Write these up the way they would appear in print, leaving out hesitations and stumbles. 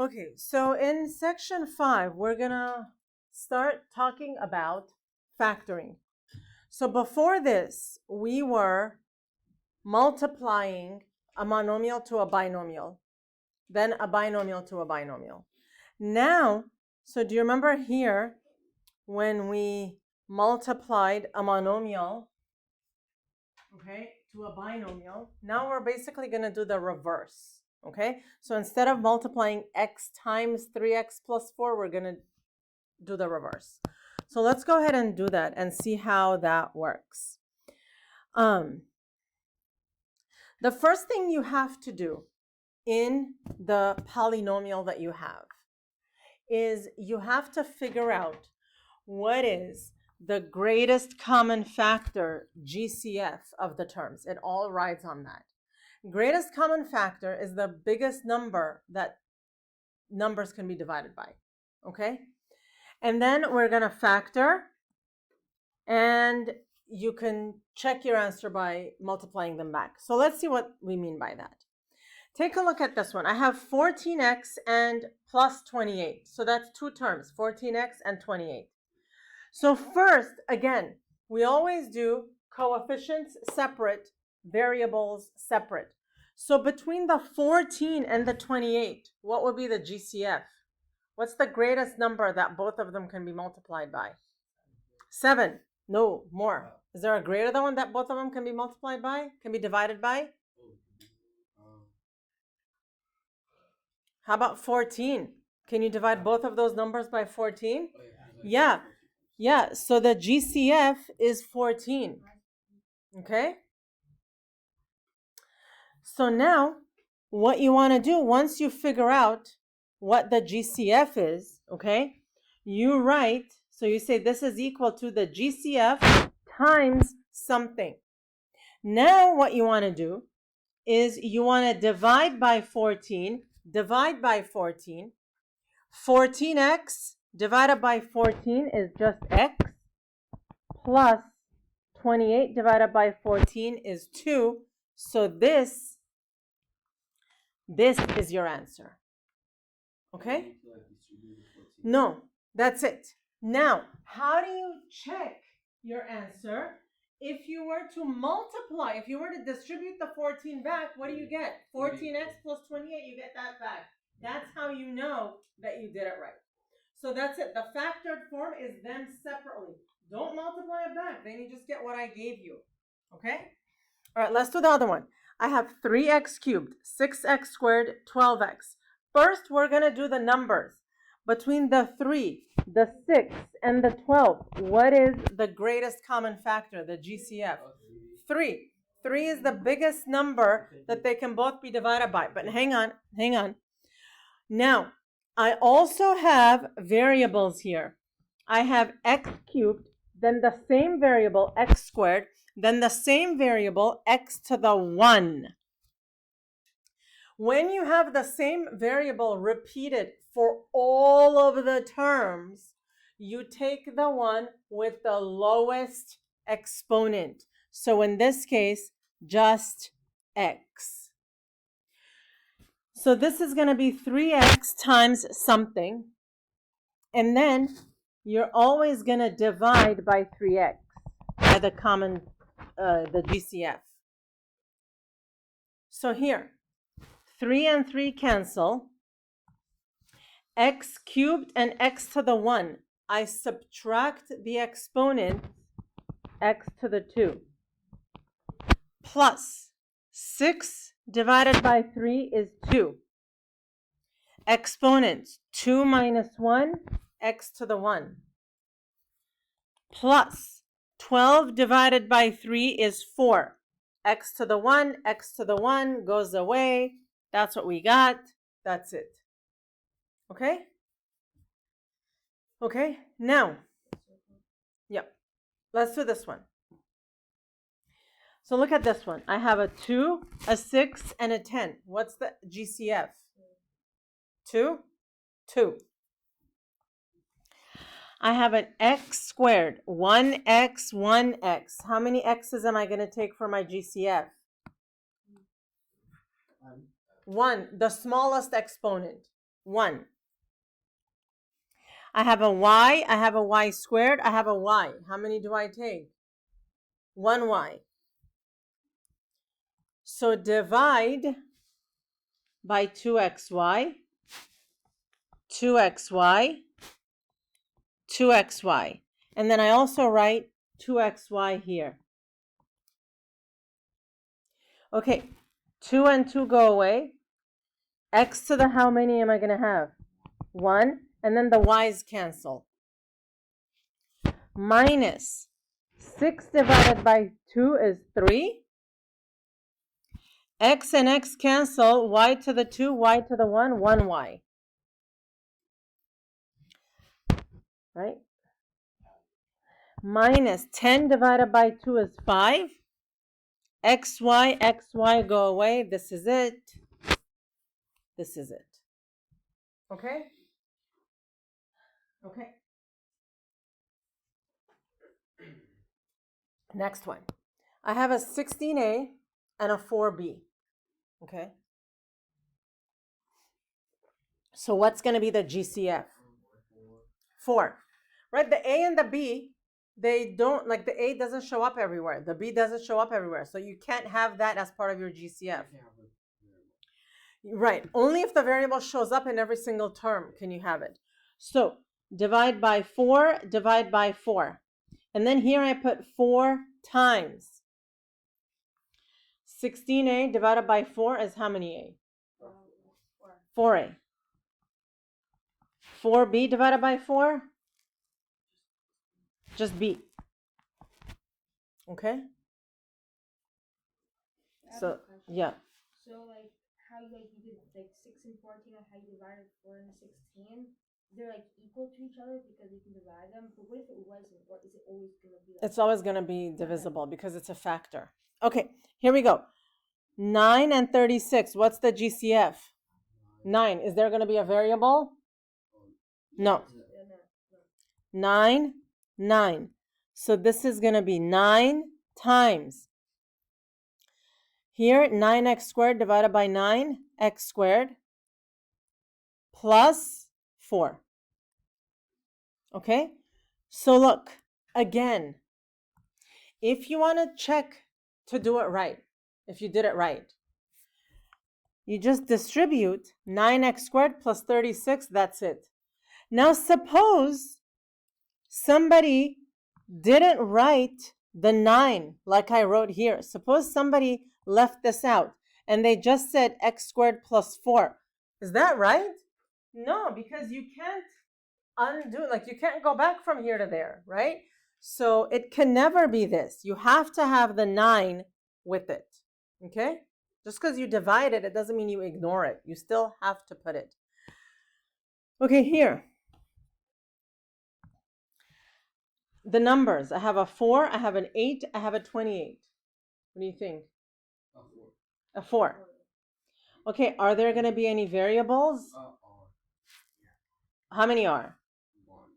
Okay, so in section 5, we're gonna start talking about factoring. So before this, we were multiplying a monomial to a binomial, then a binomial to a binomial. Now, so do you remember here when we multiplied a monomial, okay, to a binomial? Now we're basically gonna do the reverse. Okay, so instead of multiplying x times 3x plus 4, we're going to do the reverse. So let's go ahead and do that and see how that works. The first thing you have to do in the polynomial that you have is you have to figure out what is the greatest common factor, GCF, of the terms. It all rides on that. Greatest common factor is the biggest number that numbers can be divided by, okay? And then we're going to factor, and you can check your answer by multiplying them back. So let's see what we mean by that. Take a look at this one. I have 14x and plus 28. So that's two terms, 14x and 28. So first, again, we always do coefficients separate, variables separate. So between the 14 and the 28, what would be the GCF? What's the greatest number that both of them can be multiplied by? 7. No, more. Is there a greater than one that both of them can be multiplied by? Can be divided by? How about 14? Can you divide both of those numbers by 14? Yeah. Yeah, so the GCF is 14. Okay? So now, what you want to do, once you figure out what the GCF is, okay, you write, so you say this is equal to the GCF times something. Now what you want to do is you want to divide by 14, 14x divided by 14 is just x, plus 28 divided by 14 is 2. So this is your answer. Okay? No, that's it. Now, how do you check your answer? If you were to multiply, if you were to distribute the 14 back, what do you get? 14x plus 28, you get that back. That's how you know that you did it right. So that's it. The factored form is them separately. Don't multiply it back. Then you just get what I gave you. Okay? All right, let's do the other one. I have 3x cubed, 6x squared, 12x. First, we're going to do the numbers. Between the 3, the 6, and the 12, what is the greatest common factor, the GCF? 3. 3 is the biggest number that they can both be divided by. But hang on. Now, I also have variables here. I have x cubed, then the same variable, x squared, then the same variable, x to the 1. When you have the same variable repeated for all of the terms, you take the one with the lowest exponent. So in this case, just x. So this is going to be 3x times something. And then you're always going to divide by 3x, by the common, the GCF. So here, 3 and 3 cancel. X cubed and x to the 1. I subtract the exponent, x to the 2. Plus 6 divided by 3 is 2. Exponents, 2 minus 1, x to the 1. Plus 12 divided by 3 is 4. X to the 1, x to the 1 goes away. That's what we got. That's it. Okay? Okay, now, yep, let's do this one. So look at this one. I have a 2, a 6, and a 10. What's the GCF? 2? 2. I have an x squared, 1x, 1x. How many x's am I going to take for my GCF? 1, the smallest exponent. 1. I have a y, I have a y squared, I have a y. How many do I take? 1y. So divide by 2xy, 2xy, 2xy. And then I also write 2xy here. Okay, 2 and 2 go away. X to the how many am I going to have? 1. And then the y's cancel. Minus 6 divided by 2 is 3. X and x cancel. Y to the 2, y to the 1, 1y. Right? Minus 10 divided by 2 is 5. XY, XY go away. This is it. This is it. Okay? Okay. Next one. I have a 16A and a 4B. Okay? So what's going to be the GCF? 4. Right? The A and the B, they don't, like the A doesn't show up everywhere. The B doesn't show up everywhere. So you can't have that as part of your GCF. Right. Only if the variable shows up in every single term can you have it. So divide by 4, divide by 4. And then here I put 4 times. 16A divided by 4 is how many A? 4A. 4B divided by 4? Just B. Okay? So, yeah. So, like, how you did, like, 6 and 14, and how you divided 4 and 16, they're, like, equal to each other because you can divide them, but what if it wasn't, or is it always going to be like It's always going to be divisible because it's a factor. Okay, here we go. 9 and 36, what's the GCF? 9, is there going to be a variable? No. 9, 9. So this is going to be 9 times. Here, 9x squared divided by 9x squared plus 4. Okay? So look, again, if you want to check to do it right, if you did it right, you just distribute 9x squared plus 36, that's it. Now suppose somebody didn't write the 9 like I wrote here. Suppose somebody left this out and they just said x squared plus 4. Is that right? No, because you can't undo, like you can't go back from here to there, right? So it can never be this. You have to have the 9 with it, okay? Just because you divide it, it doesn't mean you ignore it. You still have to put it. Okay, here. The numbers. I have a 4, I have an 8, I have a 28. What do you think? A 4. Okay, are there going to be any variables? How many are?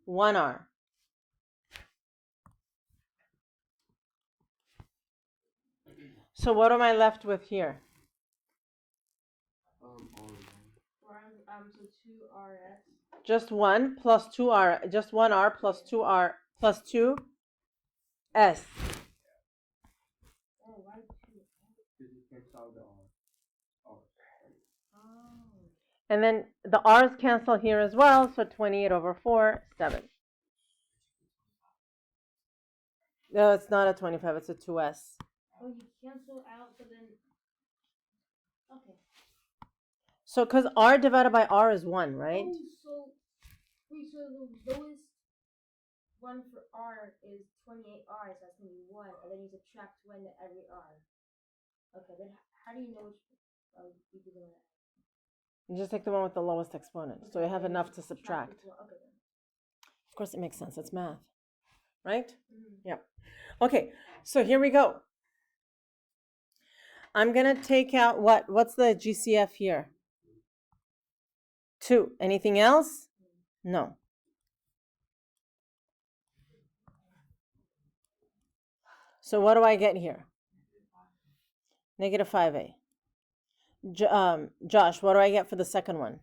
1 are. So what am I left with here? so 2RS. Just 1 plus 2R, just 1R plus 2R plus 2S. Oh, why 2? And then the R's cancel here as well, so 28 over 4, 7. No, it's not a 25, it's a 2S. Oh, you cancel out, but then... Okay. So, because R divided by R is 1, right? Oh, so the lowest one for R is 28R, so that's going to be 1, and then you subtract 1 to every R. Okay, then how do you know which you do that? You just take the one with the lowest exponent, so you have enough to subtract. Okay, then. Of course, it makes sense. It's math, right? Mm-hmm. Yeah. Okay, so here we go. I'm going to take out what's the GCF here? 2. Anything else? No. So what do I get here? Negative 5a. Josh, what do I get for the second one?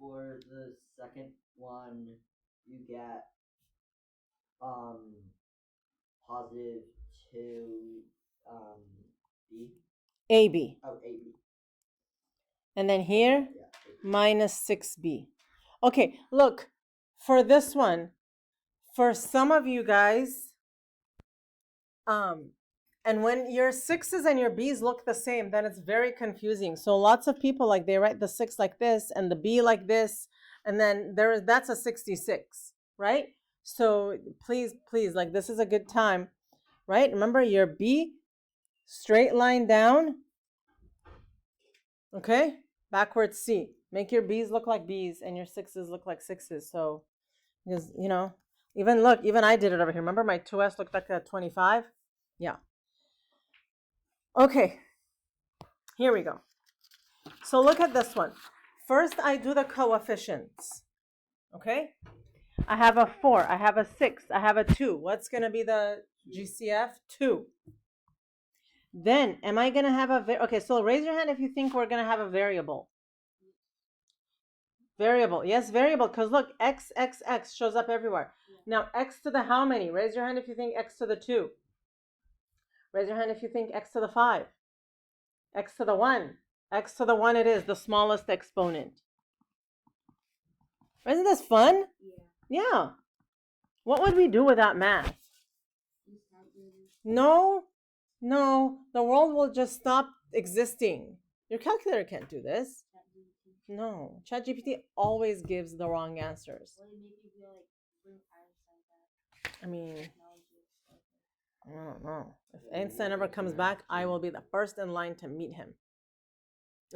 For the second one, you get positive 2 b. AB. Oh, AB. And then here, Yeah. minus 6b. Okay, look, for this one, for some of you guys, and when your 6's and your b's look the same, then it's very confusing. So lots of people, like, they write the 6 like this and the b like this, and then that's a 66, right? So please, like, this is a good time, right? Remember your b, straight line down, okay? Backwards C. Make your b's look like b's and your 6's look like 6's. So, because, even I did it over here. Remember my 2s looked like a 25? Yeah. Okay, here we go. So look at this one. First, I do the coefficients, okay? I have a 4, I have a 6, I have a 2. What's going to be the GCF? 2. Then, am I going to have okay, so raise your hand if you think we're going to have a variable. Variable, yes, variable, because look, x shows up everywhere. Now, x to the how many? Raise your hand if you think x to the 2. Raise your hand if you think x to the 5. X to the 1. X to the 1 it is, the smallest exponent. Isn't this fun? Yeah. What would we do without math? No, the world will just stop existing. Your calculator can't do this. No, ChatGPT always gives the wrong answers. I mean, I don't know. If Einstein ever comes back, I will be the first in line to meet him.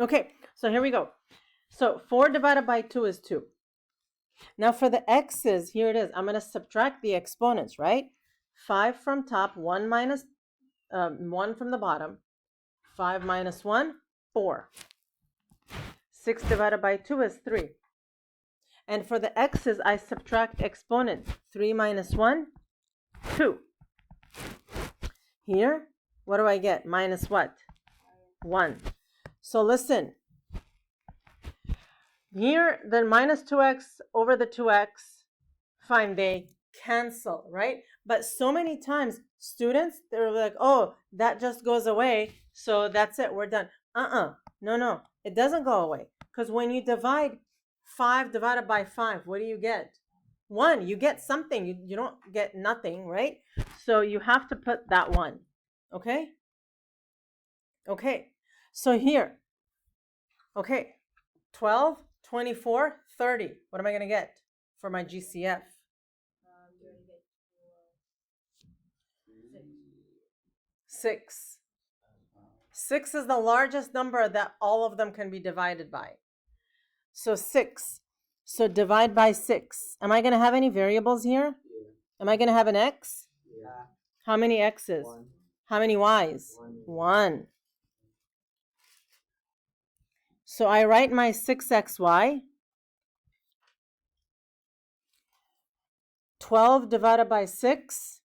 Okay, so here we go. So 4 divided by 2 is 2. Now for the x's, here it is. I'm going to subtract the exponents, right? 5 from top, 1 minus 1 from the bottom. 5 minus 1, 4. 6 divided by 2 is 3. And for the x's, I subtract exponents. 3 minus 1, 2. Here, what do I get? Minus what? 1. So listen. Here, the minus 2x over the 2x, fine, they cancel, right? But so many times, students, they're like, oh, that just goes away, so that's it, we're done. No, it doesn't go away. Because when you divide 5 divided by 5, what do you get? 1. You get something. You don't get nothing, right? So you have to put that 1. Okay? Okay. So here. Okay. 12, 24, 30. What am I going to get for my GCF? 6. 6 is the largest number that all of them can be divided by. So 6. So divide by 6. Am I going to have any variables here? Yeah. Am I going to have an x? Yeah. How many x's? 1. How many y's? 1. So I write my 6xy. 12 divided by 6,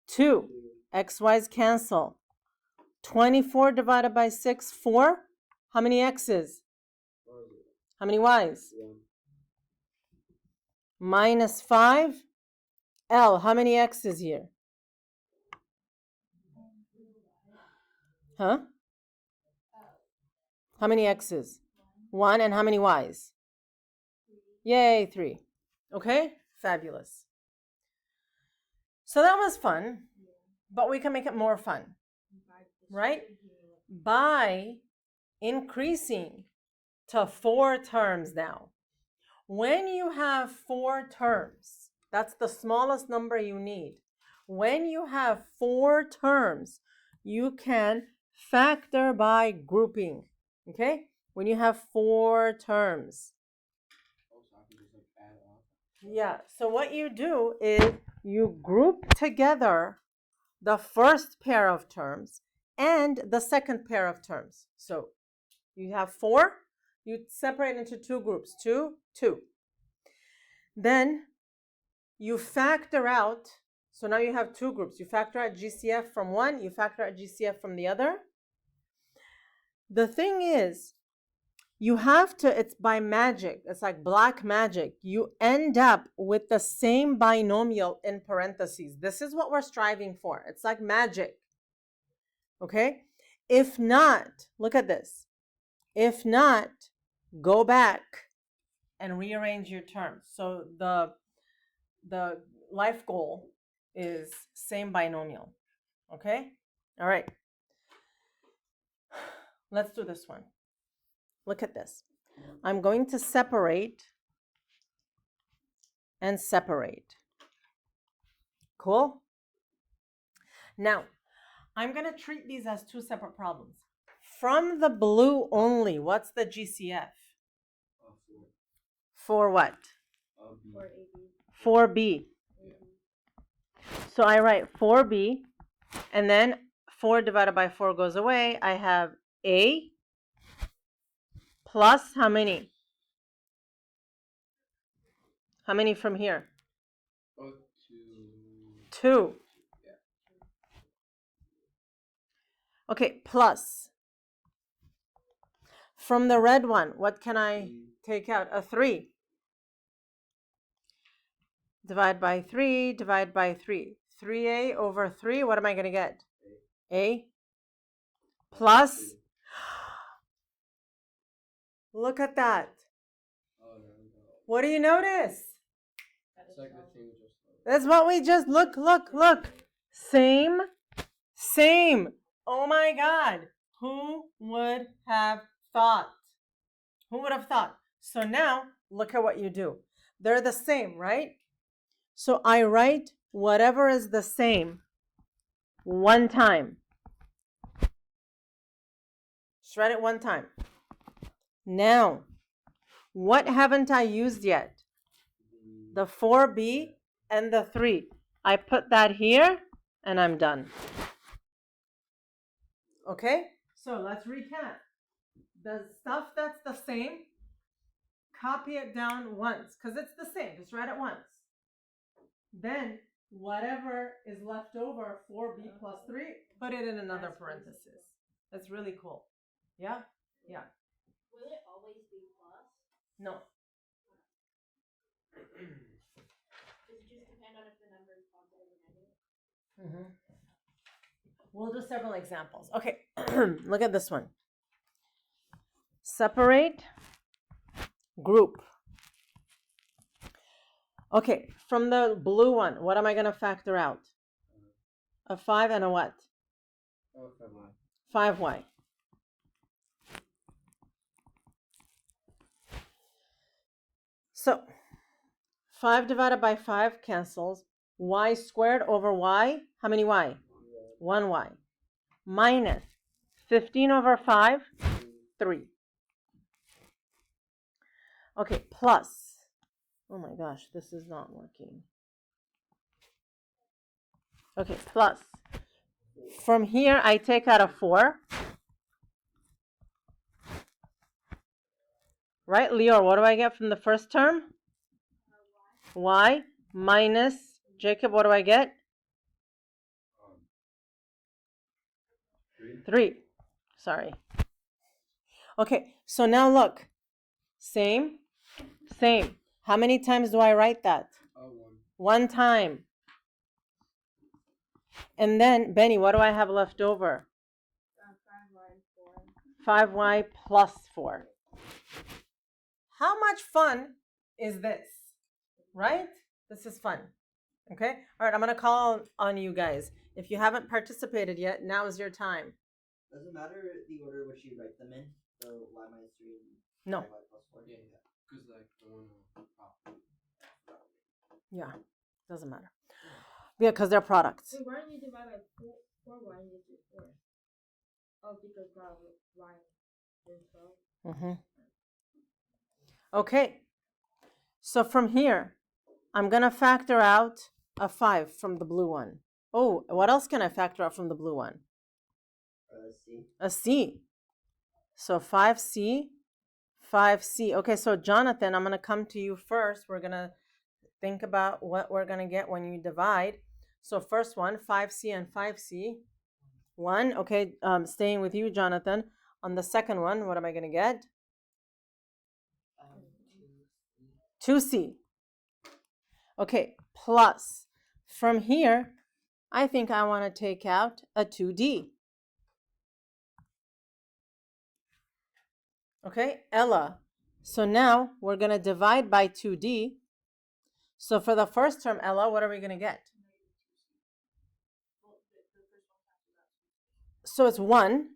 2. Xy's cancel. 24 divided by 6, 4. How many x's? How many y's? 1. Minus 5. L, how many x's here? Huh? How many x's? 1. And how many y's? Yay, 3. Okay? Fabulous. So that was fun, but we can make it more fun, right? By increasing to 4 terms now. When you have 4 terms, that's the smallest number you need. When you have 4 terms, you can factor by grouping, okay? When you have 4 terms. Yeah, so what you do is you group together the first pair of terms and the second pair of terms. So you have 4, you separate into 2 groups, 2, 2. Then you factor out, so now you have 2 groups. You factor out GCF from one, you factor out GCF from the other. The thing is, you have to, it's by magic. It's like black magic. You end up with the same binomial in parentheses. This is what we're striving for. It's like magic. Okay? If not, look at this. If not, go back and rearrange your terms. So the life goal is same binomial. Okay? All right. Let's do this one. Look at this. I'm going to separate and separate. Cool? Now, I'm going to treat these as two separate problems. From the blue only, what's the GCF? For what? For AB. 4B. So I write 4B, and then 4 divided by 4 goes away. I have A plus how many? How many from here? 2. Okay, plus. From the red one, what can I take out? A 3. Divide by 3, divide by 3. 3A over 3, what am I going to get? A plus. Look at that. What do you notice? That's what we just, look. Same. Oh my God. Who would have thought? So now, look at what you do. They're the same, right? So I write whatever is the same one time. Just write it one time. Now, what haven't I used yet? The 4B and the 3. I put that here and I'm done. Okay? So let's recap. The stuff that's the same, copy it down once because it's the same. Just write it once. Then whatever is left over, 4B plus 3, put it in another parenthesis. That's really cool. Yeah? Yeah. Will it always be plus? No. Does it just depend on if the number is positive or negative? We'll do several examples. Okay, look at this one. Separate, group. Okay, from the blue one, what am I going to factor out? A 5 and a what? 5y. So, 5 divided by 5 cancels. Y squared over y, how many y? 1y. Minus 15 over 5, 3. Okay, plus. Oh my gosh, this is not working. Okay, plus. From here, I take out a 4. Right, Leor, what do I get from the first term? Y minus, Jacob, what do I get? 3. Sorry. Okay, so now look. Same. How many times do I write that? 1 time. And then, Benny, what do I have left over? 5y plus 4. How much fun is this? Right? This is fun. Okay? All right, I'm going to call on you guys. If you haven't participated yet, now is your time. Does it matter the order which you write them in? So y minus 3 and No. y plus 4? Yeah, because like the one Yeah, doesn't matter. Yeah, because they're products. Wait, why don't you divide by 4? Why don't you do 4? Oh, because y is 12. Okay. So from here, I'm going to factor out a 5 from the blue one. Oh, what else can I factor out from the blue one? C. A C. So 5C. Okay, so Jonathan, I'm going to come to you first. We're going to think about what we're going to get when you divide. So first one, 5C and 5C. 1. Okay, staying with you, Jonathan. On the second one, what am I going to get? 2c. Okay, plus from here, I think I want to take out a 2d. Okay, Ella. So now we're going to divide by 2d. So for the first term, Ella, what are we going to get? So it's 1,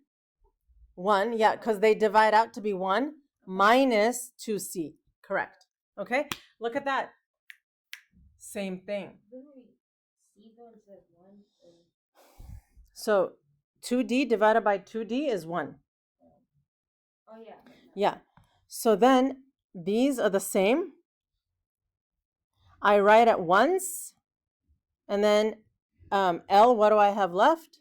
yeah, because they divide out to be 1 minus 2c. Correct. Okay, look at that. Same thing. So 2d divided by 2d is 1. Oh, yeah. Yeah. So then these are the same. I write it once. And then L, what do I have left?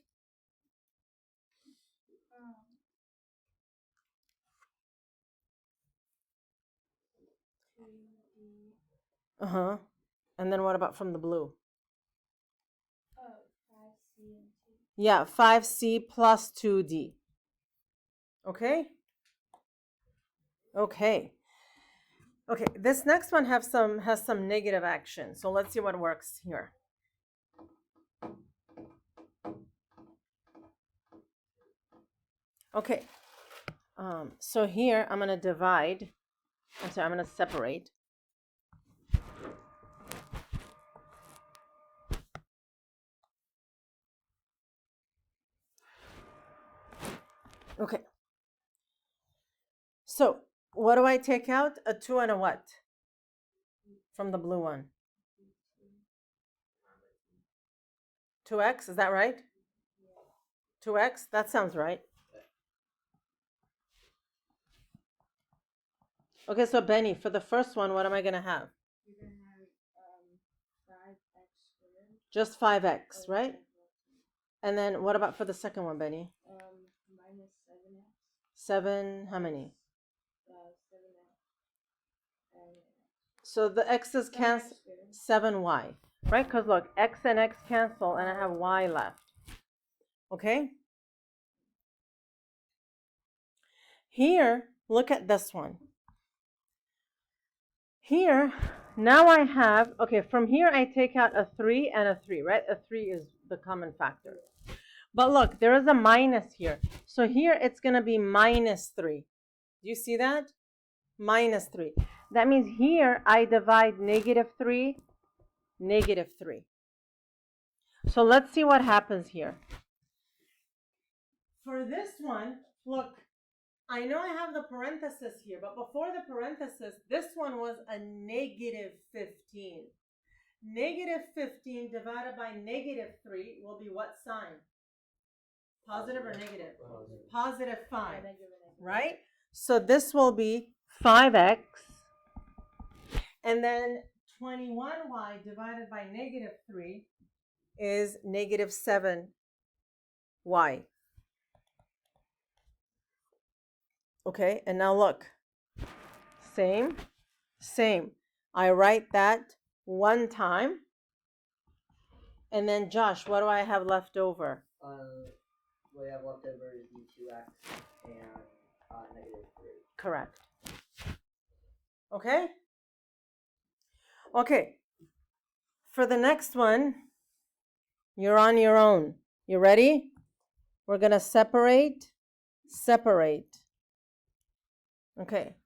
Uh-huh. And then what about from the blue? 5C and 2. Yeah, 5c plus 2d. Okay? Okay. Okay, this next one has some negative action. So let's see what works here. Okay. So here I'm going to divide. I'm sorry, I'm going to separate. Okay. So what do I take out? A 2 and a what? From the blue one. 2x, is that right? 2x, that sounds right. Okay, so Benny, for the first one, what am I going to have? You're going to have 5x squared. Just 5x, right? And then what about for the second one, Benny? Minus 7x. 7, how many? 7x. So the x's cancel, 7y, right? Because look, x and x cancel, and I have y left. Okay? Here, look at this one. Here, now I have, okay, from here I take out a 3 and a 3, right? A 3 is the common factor. But look, there is a minus here. So here it's going to be minus 3. Do you see that? Minus 3. That means here I divide negative 3, negative 3. So let's see what happens here. For this one, look, I know I have the parenthesis here, but before the parenthesis, this one was a negative 15. Negative 15 divided by negative 3 will be what sign? Positive or negative? Positive 5, right? So this will be 5x. And then 21y divided by negative 3 is negative 7y. Okay, and now look. Same. I write that one time. And then Josh, what do I have left over? What I have left over is the 2x and negative 3. Correct. Okay? Okay. For the next one, you're on your own. You ready? We're going to separate. Okay.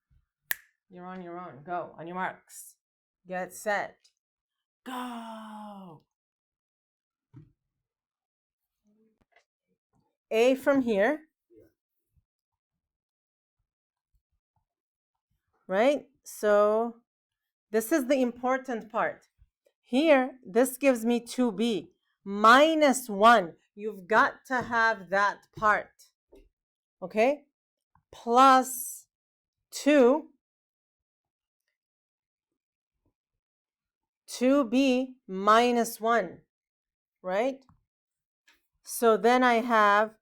You're on your own. Go. On your marks. Get set. Go. A from here. Right? So this is the important part. Here, this gives me 2b minus 1. You've got to have that part. Okay? Plus 2b minus 1. Right? So then I have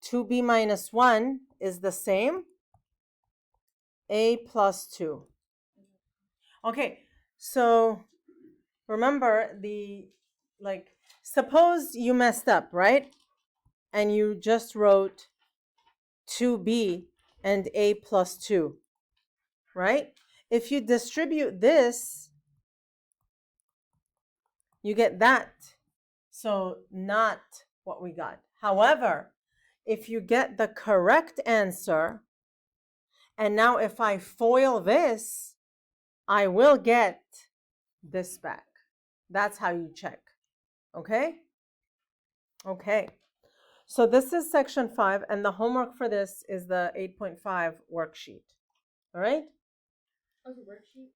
2b minus 1 is the same. A plus 2. Okay, so remember suppose you messed up, right? And you just wrote 2b and a plus 2, right? If you distribute this, you get that. So not what we got. However, if you get the correct answer, and now if I FOIL this, I will get this back. That's how you check. Okay? Okay. So this is section 5, and the homework for this is the 8.5 worksheet. All right? Oh, the worksheet?